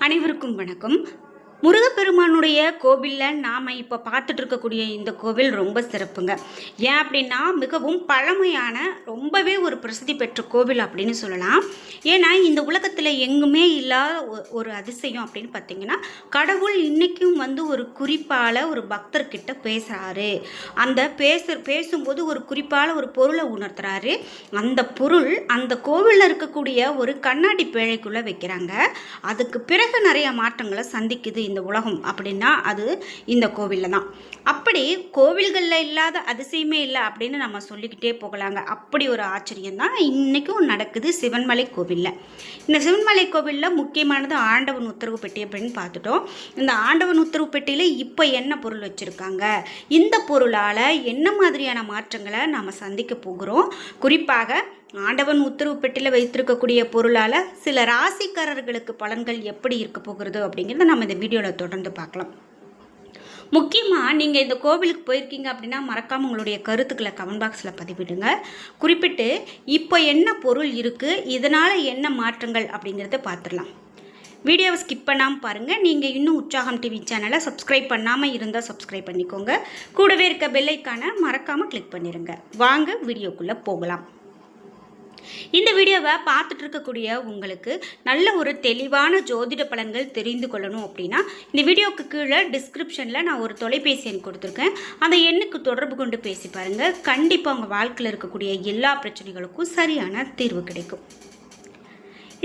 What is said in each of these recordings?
அனைவருக்கும் வணக்கம். முருகப்பெருமானுடைய கோவிலில் நாம் இப்போ பார்த்துட்டு இருக்கக்கூடிய இந்த கோவில் ரொம்ப சிறப்புங்க. ஏன் அப்படின்னா மிகவும் பழமையான ரொம்பவே ஒரு பிரசித்தி பெற்ற கோவில் அப்படின்னு சொல்லலாம். ஏன்னா இந்த உலகத்தில் எங்குமே இல்லாத ஒரு அதிசயம் அப்படின்னு பார்த்தீங்கன்னா, கடவுள் இன்றைக்கும் ஒரு குறிப்பால் ஒரு பக்தர்கிட்ட பேசுகிறாரு. அந்த பேசும்போது ஒரு குறிப்பால் ஒரு பொருளை உணர்த்துறாரு. அந்த பொருள் அந்த கோவிலில் இருக்கக்கூடிய ஒரு கண்ணாடி பேழைக்குள்ளே வைக்கிறாங்க. அதுக்கு பிறகு நிறைய மாற்றங்களை சந்திக்குது இந்த உலகம் அப்படின்னா அது இந்த கோவிலில் தான். அப்படி கோவில்களில் இல்லாத அதிசயமே இல்லை அப்படின்னு நம்ம சொல்லிக்கிட்டே போகலாங்க. அப்படி ஒரு ஆச்சரியம் தான் இன்றைக்கும் நடக்குது சிவன்மலை கோவிலில். இந்த சிவன்மலை கோவிலில் முக்கியமானது ஆண்டவன் உத்தரவு பெட்டி அப்படின்னு பார்த்துட்டோம். இந்த ஆண்டவன் உத்தரவு பெட்டியில் இப்போ என்ன பொருள் வச்சுருக்காங்க, இந்த பொருளால் என்ன மாதிரியான மாற்றங்களை நாம் சந்திக்க போகிறோம், குறிப்பாக ஆண்டவன் உத்தரவு பெட்டியில் வைத்திருக்கக்கூடிய பொருளால் சில ராசிக்காரர்களுக்கு பலன்கள் எப்படி இருக்க போகிறது அப்படிங்கிறத நம்ம இந்த வீடியோவில் தொடர்ந்து பார்க்கலாம். முக்கியமாக நீங்கள் இந்த கோவிலுக்கு போயிருக்கீங்க அப்படின்னா மறக்காமல் உங்களுடைய கருத்துக்களை கமெண்ட் பாக்ஸில் பதிவிடுங்க. குறிப்பிட்டு இப்போ என்ன பொருள் இருக்குது, இதனால் என்ன மாற்றங்கள் அப்படிங்கிறத பார்த்துடலாம். வீடியோவை ஸ்கிப் பண்ணாமல் பாருங்கள். நீங்கள் இன்னும் உற்சாகம் டிவி சேனலை சப்ஸ்கிரைப் பண்ணாமல் இருந்தால் சப்ஸ்கிரைப் பண்ணிக்கோங்க. கூடவே இருக்க பெல் ஐக்கானை மறக்காமல் கிளிக் பண்ணிடுங்க. வாங்க வீடியோக்குள்ளே போகலாம். இந்த வீடியோவை பார்த்துட்டு இருக்கக்கூடிய உங்களுக்கு நல்ல ஒரு தெளிவான ஜோதிட பலன்கள் தெரிந்து கொள்ளணும் அப்படின்னா இந்த வீடியோவுக்கு கீழே டிஸ்கிரிப்ஷனில் நான் ஒரு தொலைபேசி எண் கொடுத்துருக்கேன். அந்த எண்ணுக்கு தொடர்பு கொண்டு பேசி பாருங்கள். கண்டிப்பாக உங்கள் வாழ்க்கையில் இருக்கக்கூடிய எல்லா பிரச்சனைகளுக்கும் சரியான தீர்வு கிடைக்கும்.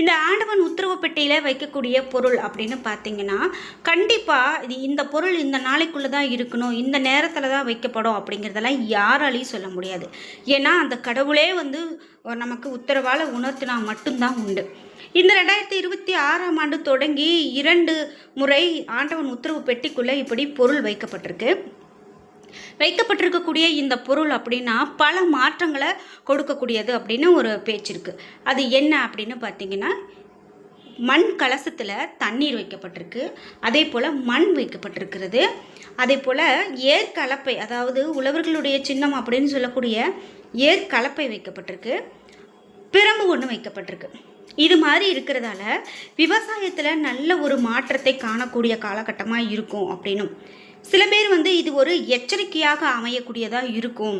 இந்த ஆண்டவன் உத்தரவு பெட்டியில் வைக்கக்கூடிய பொருள் அப்படின்னு பார்த்தீங்கன்னா, கண்டிப்பாக இந்த பொருள் இந்த நாளைக்குள்ளே தான் இருக்கணும், இந்த நேரத்தில் தான் வைக்கப்படும் அப்படிங்கிறதெல்லாம் யாராலையும் சொல்ல முடியாது. ஏன்னா அந்த கடவுளே நமக்கு உத்தரவால் உணர்த்தினா மட்டும்தான் உண்டு. இந்த 2026ஆம் ஆண்டு தொடங்கி 2 முறை ஆண்டவன் உத்தரவு பெட்டிக்குள்ளே இப்படி பொருள் வைக்கப்பட்டிருக்கக்கூடிய இந்த பொருள் அப்படின்னா பல மாற்றங்களை கொடுக்கக்கூடியது அப்படின்னு ஒரு பேச்சு இருக்குது. அது என்ன அப்படின்னு பார்த்தீங்கன்னா, மண் கலசத்தில் தண்ணீர் வைக்கப்பட்டிருக்கு, அதே போல் மண் வைக்கப்பட்டிருக்கிறது, அதே போல் ஏற்கலப்பை, அதாவது உழவர்களுடைய சின்னம் அப்படின்னு சொல்லக்கூடிய ஏற்கலப்பை வைக்கப்பட்டிருக்கு, பிரம்பு ஒன்று வைக்கப்பட்டிருக்கு. இது மாதிரி இருக்கிறதால விவசாயத்தில் நல்ல ஒரு மாற்றத்தை காணக்கூடிய காலகட்டமாக இருக்கும் அப்படின்னும் சில பேர் இது ஒரு எச்சரிக்கையாக அமையக்கூடியதாக இருக்கும்.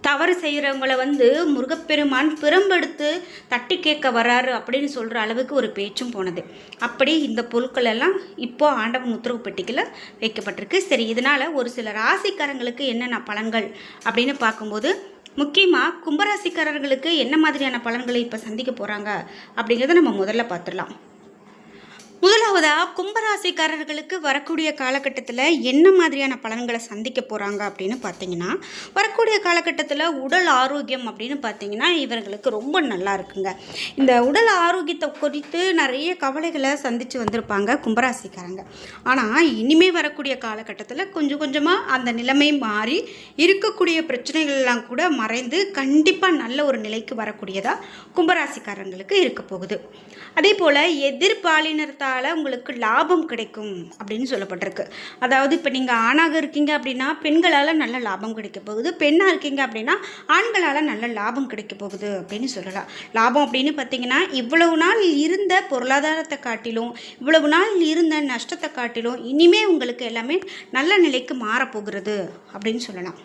தவறு செய்கிறவங்களை முருகப்பெருமான் பிரம்பெடுத்து தட்டி கேட்க வராரு அப்படின்னு சொல்கிற அளவுக்கு ஒரு பேச்சும் போனது. அப்படி இந்த பொருட்கள் எல்லாம் இப்போ ஆண்டவன் உத்தரவு பெட்டிக்கில் வைக்கப்பட்டிருக்கு. சரி, இதனால் ஒரு சில ராசிக்காரங்களுக்கு என்னென்ன பலன்கள் அப்படின்னு பார்க்கும்போது, முக்கியமாக கும்பராசிக்காரர்களுக்கு என்ன மாதிரியான பலன்களை இப்போ சந்திக்க போகிறாங்க அப்படிங்கிறத நம்ம முதல்ல பார்த்துடலாம். முதலாவதாக கும்பராசிக்காரர்களுக்கு வரக்கூடிய காலகட்டத்தில் என்ன மாதிரியான பலன்களை சந்திக்க போகிறாங்க அப்படின்னு பார்த்தீங்கன்னா, வரக்கூடிய காலகட்டத்தில் உடல் ஆரோக்கியம் அப்படின்னு பார்த்தீங்கன்னா இவர்களுக்கு ரொம்ப நல்லா இருக்குங்க. இந்த உடல் ஆரோக்கியத்தை குறித்து நிறைய கவலைகளை சந்தித்து வந்திருப்பாங்க கும்பராசிக்காரங்க. ஆனால் இனிமேல் வரக்கூடிய காலகட்டத்தில் கொஞ்சம் கொஞ்சமாக அந்த நிலைமை மாறி இருக்கக்கூடிய பிரச்சனைகள்லாம் கூட மறைந்து கண்டிப்பாக நல்ல ஒரு நிலைக்கு வரக்கூடியதாக கும்பராசிக்காரங்களுக்கு இருக்க போகுது. அதே போல் எதிர்பாலினத்தால் உங்களுக்கு லாபம் கிடைக்கும் அப்படின்னு சொல்லப்பட்டிருக்கு. அதாவது இப்போ நீங்கள் ஆணாக இருக்கீங்க அப்படின்னா பெண்களால் நல்ல லாபம் கிடைக்க போகுது, பெண்ணாக இருக்கீங்க அப்படின்னா ஆண்களால் நல்ல லாபம் கிடைக்க போகுது அப்படின்னு சொல்லலாம். லாபம் அப்படின்னு பார்த்தீங்கன்னா, இவ்வளவு நாள் இருந்த பொருளாதாரத்தை காட்டிலும் இவ்வளவு நாள் இருந்த நஷ்டத்தை காட்டிலும் இனிமே உங்களுக்கு எல்லாமே நல்ல நிலைக்கு மாறப்போகிறது அப்படின்னு சொல்லலாம்.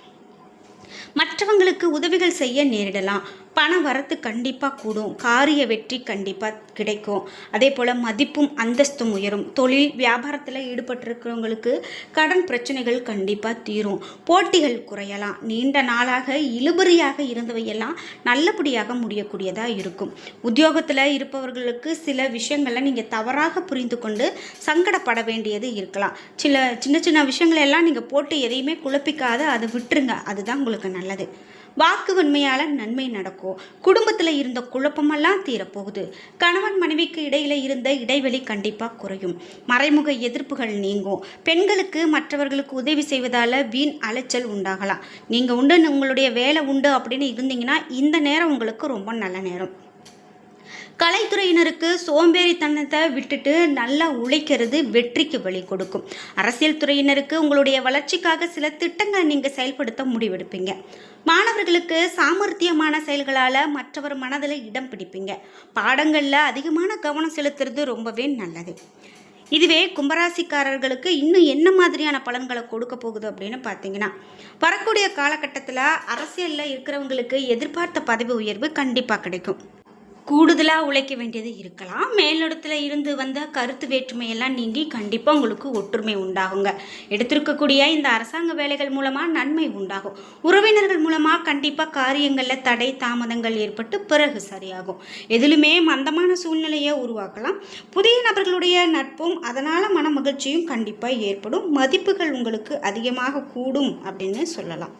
மற்றவங்களுக்கு உதவிகள் செய்ய நேரிடலாம், பண வரத்து கண்டிப்பாக கூடும், காரிய வெற்றி கண்டிப்பாக கிடைக்கும், அதே போல் மதிப்பும் அந்தஸ்தும் உயரும், தொழில் வியாபாரத்தில் ஈடுபட்டிருக்கிறவங்களுக்கு கடன் பிரச்சனைகள் கண்டிப்பாக தீரும், போட்டிகள் குறையலாம், நீண்ட நாளாக இழுபறியாக இருந்தவையெல்லாம் நல்லபடியாக முடியக்கூடியதாக இருக்கும். உத்தியோகத்தில் இருப்பவர்களுக்கு சில விஷயங்களை நீங்கள் தவறாக புரிந்து கொண்டு சங்கடப்பட வேண்டியது இருக்கலாம். சின்ன சின்ன விஷயங்களெல்லாம் நீங்கள் போட்டு எதையுமே குழப்பிக்காத அதை விட்டுருங்க, அதுதான் உங்களுக்கு நல்லது. வாக்கு வன்மையால் நன்மை நடக்கும். குடும்பத்தில் இருந்த குழப்பமெல்லாம் தீரப்போகுது. கணவன் மனைவிக்கு இடையில இருந்த இடைவெளி கண்டிப்பாக குறையும். மறைமுக எதிர்ப்புகள் நீங்கும். பெண்களுக்கு மற்றவர்களுக்கு உதவி செய்வதால் வீண் அலைச்சல் உண்டாகலாம். நீங்கள் உண்டு, உங்களுடைய வேலை உண்டு அப்படின்னு இருந்தீங்கன்னா இந்த நேரம் உங்களுக்கு ரொம்ப நல்ல நேரம். கலைத்துறையினருக்கு சோம்பேறித்தனத்தை விட்டுட்டு நல்லா உழைக்கிறது வெற்றிக்கு வழி கொடுக்கும். அரசியல் துறையினருக்கு உங்களுடைய வளர்ச்சிக்காக சில திட்டங்களை நீங்கள் செயல்படுத்த முடிவெடுப்பீங்க. மாணவர்களுக்கு சாமர்த்தியமான செயல்களால் மற்றவர் மனதில் இடம் பிடிப்பீங்க. பாடங்களில் அதிகமான கவனம் செலுத்துறது ரொம்பவே நல்லது. இதுவே கும்பராசிக்காரர்களுக்கு இன்னும் என்ன மாதிரியான பலன்களை கொடுக்க போகுது அப்படின்னு பார்த்தீங்கன்னா, வரக்கூடிய காலகட்டத்தில் அரசியலில் இருக்கிறவங்களுக்கு எதிர்பார்த்த பதவி உயர்வு கண்டிப்பாக கிடைக்கும். கூடுதலாக உழைக்க வேண்டியது இருக்கலாம். மேலிடத்தில் இருந்து வந்த கருத்து வேற்றுமையெல்லாம் நீங்கி கண்டிப்பாக உங்களுக்கு ஒற்றுமை உண்டாகுங்க. எடுத்திருக்கக்கூடிய இந்த அரசாங்க வேலைகள் மூலமாக நன்மை உண்டாகும். உறவினர்கள் மூலமாக கண்டிப்பாக காரியங்களில் தடை தாமதங்கள் ஏற்பட்டு பிறகு சரியாகும். எதிலுமே மந்தமான சூழ்நிலையை உருவாக்கலாம். புதிய நபர்களுடைய நட்பும் அதனால் மன மகிழ்ச்சியும் கண்டிப்பாக ஏற்படும். மதிப்புகள் உங்களுக்கு அதிகமாக கூடும் அப்படின்னு சொல்லலாம்.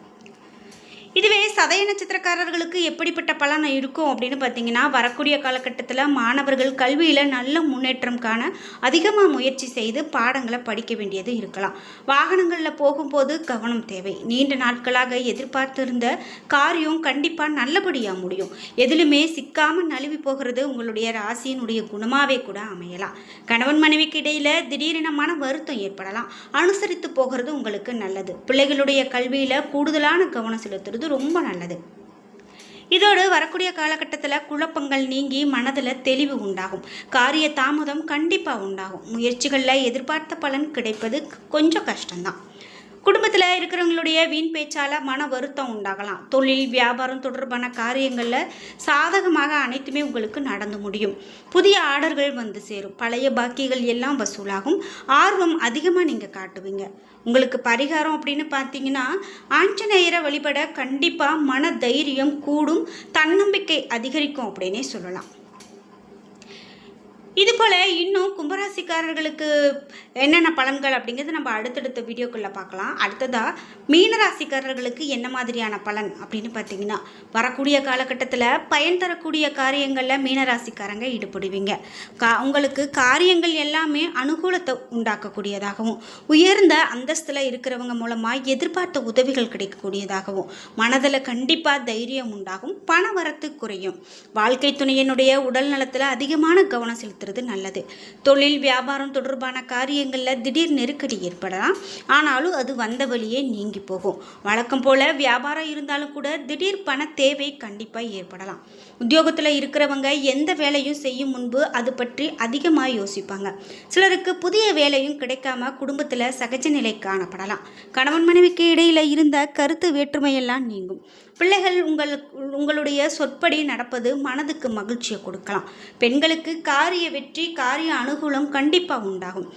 இதுவே சதய நட்சத்திரக்காரர்களுக்கு எப்படிப்பட்ட பலன் இருக்கும் அப்படின்னு பார்த்தீங்கன்னா, வரக்கூடிய காலகட்டத்தில் மாணவர்கள் கல்வியில் நல்ல முன்னேற்றம் காண அதிகமாக முயற்சி செய்து பாடங்களை படிக்க வேண்டியது இருக்கலாம். வாகனங்களில் போகும்போது கவனம் தேவை. நீண்ட நாட்களாக எதிர்பார்த்திருந்த காரியம் கண்டிப்பாக நல்லபடியாக முடியும். எதிலுமே சிக்காமல் நழுவி போகிறது உங்களுடைய ராசியினுடைய குணமாகவே கூட அமையலாம். கணவன் மனைவிக்கு இடையில் திடீரென மன வருத்தம் ஏற்படலாம். அனுசரித்து போகிறது உங்களுக்கு நல்லது. பிள்ளைகளுடைய கல்வியில் கூடுதலான கவனம் செலுத்துறது ரொம்ப நல்லது. இதோடு வரக்கூடிய காலகட்டத்தில் குழப்பங்கள் நீங்கி மனதில் தெளிவு உண்டாகும். காரிய தாமதம் கண்டிப்பாக உண்டாகும். முயற்சிகளில் எதிர்பார்த்த பலன் கிடைப்பது கொஞ்சம் கஷ்டம்தான். குடும்பத்தில் இருக்கிறவங்களுடைய வீண் பேச்சால் மன வருத்தம் உண்டாகலாம். தொழில் வியாபாரம் தொடர்பான காரியங்களில் சாதகமாக அனைத்துமே உங்களுக்கு நடந்து முடியும். புதிய ஆர்டர்கள் வந்து சேரும். பழைய பாக்கிகள் எல்லாம் வசூலாகும். ஆர்வம் அதிகமாக நீங்கள் காட்டுவீங்க. உங்களுக்கு பரிகாரம் அப்படின்னு பார்த்தீங்கன்னா, ஆஞ்சநேயரை வழிபட கண்டிப்பாக மன தைரியம் கூடும், தன்னம்பிக்கை அதிகரிக்கும் அப்படின்னே சொல்லலாம். இதுபோல் இன்னும் கும்பராசிக்காரர்களுக்கு என்னென்ன பலன்கள் அப்படிங்கிறது நம்ம அடுத்தடுத்த வீடியோக்குள்ளே பார்க்கலாம். அடுத்ததாக மீனராசிக்காரர்களுக்கு என்ன மாதிரியான பலன் அப்படின்னு பார்த்தீங்கன்னா, வரக்கூடிய காலகட்டத்தில் பயன் தரக்கூடிய காரியங்களில் மீனராசிக்காரங்க ஈடுபடுவீங்க. உங்களுக்கு காரியங்கள் எல்லாமே அனுகூலத்தை உண்டாக்கக்கூடியதாகவும், உயர்ந்த அந்தஸ்தில் இருக்கிறவங்க மூலமாக எதிர்பார்த்த உதவிகள் கிடைக்கக்கூடியதாகவும், மனதில் கண்டிப்பாக தைரியம் உண்டாகும். பண வரத்து குறையும். வாழ்க்கை துணையினுடைய உடல் நலத்தில் அதிகமான கவனம் செலுத்துறது நல்லது. தொழில் வியாபாரம் தொடர்பான காரியங்களில் திடீர் நெருக்கடி ஏற்படலாம். ஆனாலும் அது வந்த வழியே நீங்கி போகும். வழக்கம் போல வியாபாரம் இருந்தாலும் கூட திடீர் பண தேவை கண்டிப்பாக ஏற்படலாம். உத்தியோகத்தில் இருக்கிறவங்க எந்த வேலையும் செய்யும் முன்பு அது பற்றி அதிகமாக யோசிப்பாங்க. சிலருக்கு புதிய வேலையும் கிடைக்காம குடும்பத்தில் சகஜ நிலை காணப்படலாம். கணவன் மனைவிக்கு இடையில் இருந்த கருத்து வேற்றுமையெல்லாம் நீங்கும். பிள்ளைகள் உங்களுடைய சொற்படி நடப்பது மனதுக்கு மகிழ்ச்சியை கொடுக்கலாம். பெண்களுக்கு காரிய வெற்றி காரிய அனுகூலம் கண்டிப்பாக உண்டாகும்.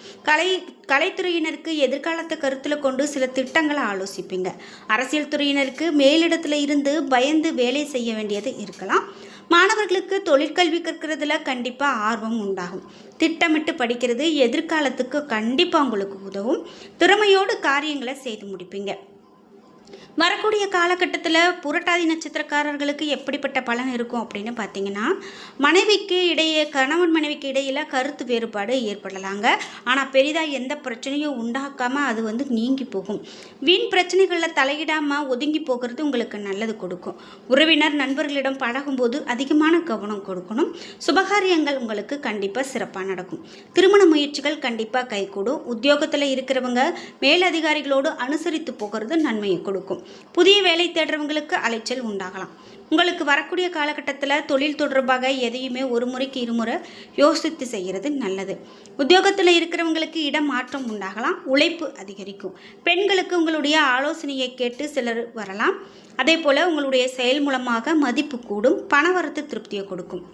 கலைத்துறையினருக்கு எதிர்காலத்தை கருத்தில் கொண்டு சில திட்டங்களை ஆலோசிப்பீங்க. அரசியல் துறையினருக்கு மேலிடத்தில் இருந்து பயந்து வேலை செய்ய வேண்டியது இருக்கலாம். மாணவர்களுக்கு தொழிற்கல்வி கற்கிறதுல கண்டிப்பாக ஆர்வம் உண்டாகும். திட்டமிட்டு படிக்கிறது எதிர்காலத்துக்கு கண்டிப்பாக உங்களுக்கு உதவும். திறமையோடு காரியங்களை செய்து முடிப்பீங்க. வரக்கூடிய காலகட்டத்தில் புரட்டாதி நட்சத்திரக்காரர்களுக்கு எப்படிப்பட்ட பலன் இருக்கும் அப்படின்னு பார்த்தீங்கன்னா, கணவன் மனைவிக்கு இடையில் கருத்து வேறுபாடு ஏற்படலாங்க. ஆனால் பெரிதாக எந்த பிரச்சனையும் உண்டாக்காமல் அது நீங்கி போகும். வீண் பிரச்சனைகளில் தலையிடாமல் ஒதுங்கி போகிறது உங்களுக்கு நல்லது கொடுக்கும். உறவினர் நண்பர்களிடம் பழகும்போது அதிகமான கவனம் கொடுக்கணும். சுபகாரியங்கள் உங்களுக்கு கண்டிப்பாக சிறப்பாக நடக்கும். திருமண முயற்சிகள் கண்டிப்பாக கைகூடும். உத்தியோகத்தில் இருக்கிறவங்க மேலதிகாரிகளோடு அனுசரித்து போகிறது நன்மையை கொடுக்கும். புதிய வேலை தேடுறவங்களுக்கு அலைச்சல் உண்டாகலாம். உங்களுக்கு வரக்கூடிய காலகட்டத்தில் தொழில் தொடர்பாக எதையுமே ஒரு முறைக்கு இருமுறை யோசித்து செய்கிறது நல்லது. உத்தியோகத்தில் இருக்கிறவங்களுக்கு இடம் மாற்றம் உண்டாகலாம். உழைப்பு அதிகரிக்கும். பெண்களுக்கு உங்களுடைய ஆலோசனையை கேட்டு சிலர் வரலாம். அதே போல் உங்களுடைய செயல் மூலமாக மதிப்பு கூடும். பணவரத்து திருப்தியை கொடுக்கும்.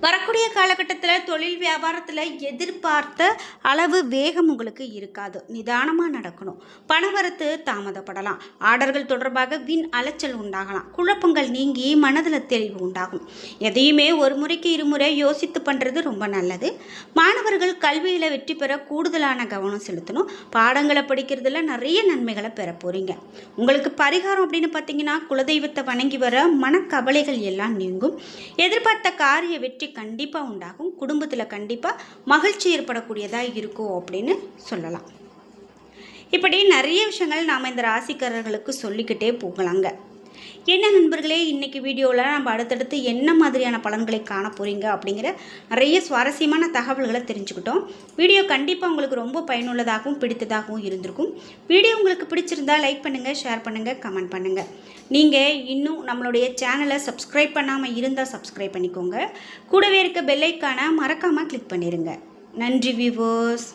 வரக்கூடிய காலகட்டத்தில் தொழில் வியாபாரத்தில் எதிர்பார்த்த அளவு வேகம் உங்களுக்கு இருக்காது. நிதானமாக நடக்கணும். பணவரத்து தாமதப்படலாம். ஆர்டர்கள் தொடர்பாக வீண் அலைச்சல் உண்டாகலாம். குழப்பங்கள் நீங்கி மனதில் தெளிவு உண்டாகும். எதையுமே ஒரு முறைக்கு இருமுறை யோசித்து பண்ணுறது ரொம்ப நல்லது. மாணவர்கள் கல்வியில் வெற்றி பெற கூடுதலான கவனம் செலுத்தணும். பாடங்களை படிக்கிறதுல நிறைய நன்மைகளை பெற போகிறீங்க. உங்களுக்கு பரிகாரம் அப்படின்னு பார்த்தீங்கன்னா, குலதெய்வத்தை வணங்கி வர மனக்கவலைகள் எல்லாம் நீங்கும். எதிர்பார்த்த காரிய வெற்றி கண்டிப்பாக உண்டாகும். குடும்பத்தில் கண்டிப்பாக மகிழ்ச்சி ஏற்படக்கூடியதாக இருக்கும் அப்படின்னு சொல்லலாம். இப்படி நிறைய விஷயங்கள் நாம் இந்த ராசிக்காரர்களுக்கு சொல்லிக்கிட்டே போகலாங்க. என்ன நண்பர்களே, இன்றைக்கி வீடியோவில் நம்ம அடுத்தடுத்து என்ன மாதிரியான பலன்களை காண போகிறீங்க அப்படிங்கிற நிறைய சுவாரஸ்யமான தகவல்களை தெரிஞ்சுக்கிட்டோம். வீடியோ கண்டிப்பாக உங்களுக்கு ரொம்ப பயனுள்ளதாகவும் பிடித்ததாகவும் இருந்திருக்கும். வீடியோ உங்களுக்கு பிடிச்சிருந்தால் லைக் பண்ணுங்கள், ஷேர் பண்ணுங்கள், கமெண்ட் பண்ணுங்கள். நீங்கள் இன்னும் நம்மளுடைய சேனலை சப்ஸ்கிரைப் பண்ணாமல் இருந்தால் சப்ஸ்கிரைப் பண்ணிக்கோங்க. கூடவே இருக்க பெல் ஐக்கானை மறக்காமல் கிளிக் பண்ணிடுங்க. நன்றி வியூவர்ஸ்.